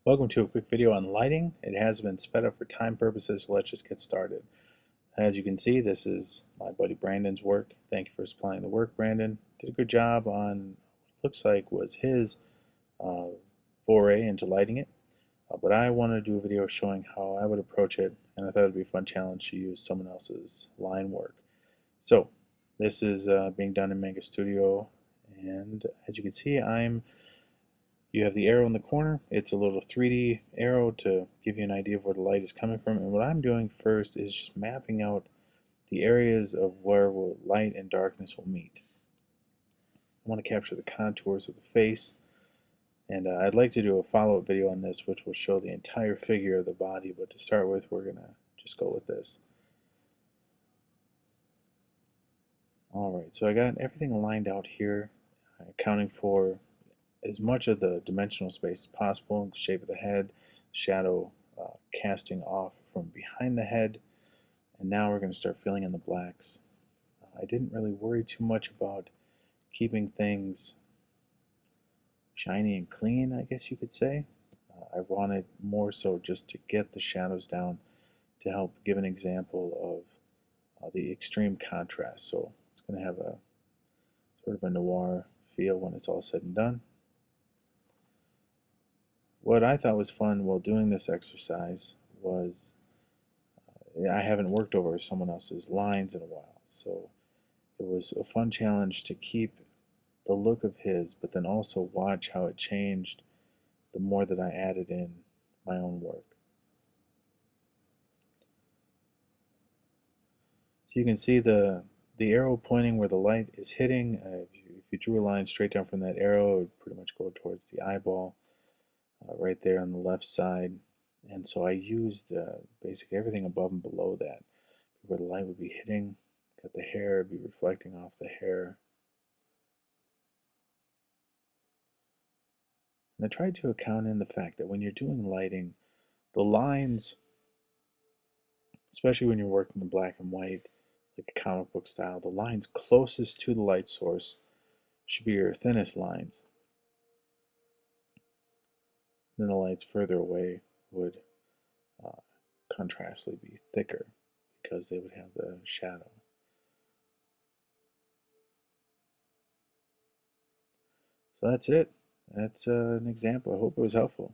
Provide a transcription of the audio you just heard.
Welcome to a quick video on lighting. It has been sped up for time purposes, so let's just get started. As you can see, this is my buddy Brandon's work. Thank you for supplying the work, Brandon. Did a good job on what looks like was his uh, foray into lighting it. But I wanted to do a video showing how I would approach it, and I thought it would be a fun challenge to use someone else's line work. So, this is being done in Manga Studio, and as you can see, you have the arrow in the corner. It's a little 3D arrow to give you an idea of where the light is coming from. And what I'm doing first is just mapping out the areas of where light and darkness will meet. I want to capture the contours of the face. And I'd like to do a follow-up video on this, which will show the entire figure of the body. But to start with, we're going to just go with this. Alright, so I got everything lined out here, accounting for as much of the dimensional space as possible, shape of the head, shadow casting off from behind the head, and now we're going to start filling in the blacks. I didn't really worry too much about keeping things shiny and clean, I guess you could say. I wanted more so just to get the shadows down to help give an example of the extreme contrast. So it's going to have a sort of a noir feel when it's all said and done. What I thought was fun while doing this exercise was I haven't worked over someone else's lines in a while, so it was a fun challenge to keep the look of his, but then also watch how it changed the more that I added in my own work. So you can see the arrow pointing where the light is hitting. If you drew a line straight down from that arrow, it would pretty much go towards the eyeball. Right there on the left side, and so I used basically everything above and below that where the light would be hitting. Got the hair, be reflecting off the hair, and I tried to account in the fact that when you're doing lighting, the lines, especially when you're working in black and white like a comic book style, the lines closest to the light source should be your thinnest lines. Then the lights further away would contrastly be thicker because they would have the shadow. So that's it. That's an example. I hope it was helpful.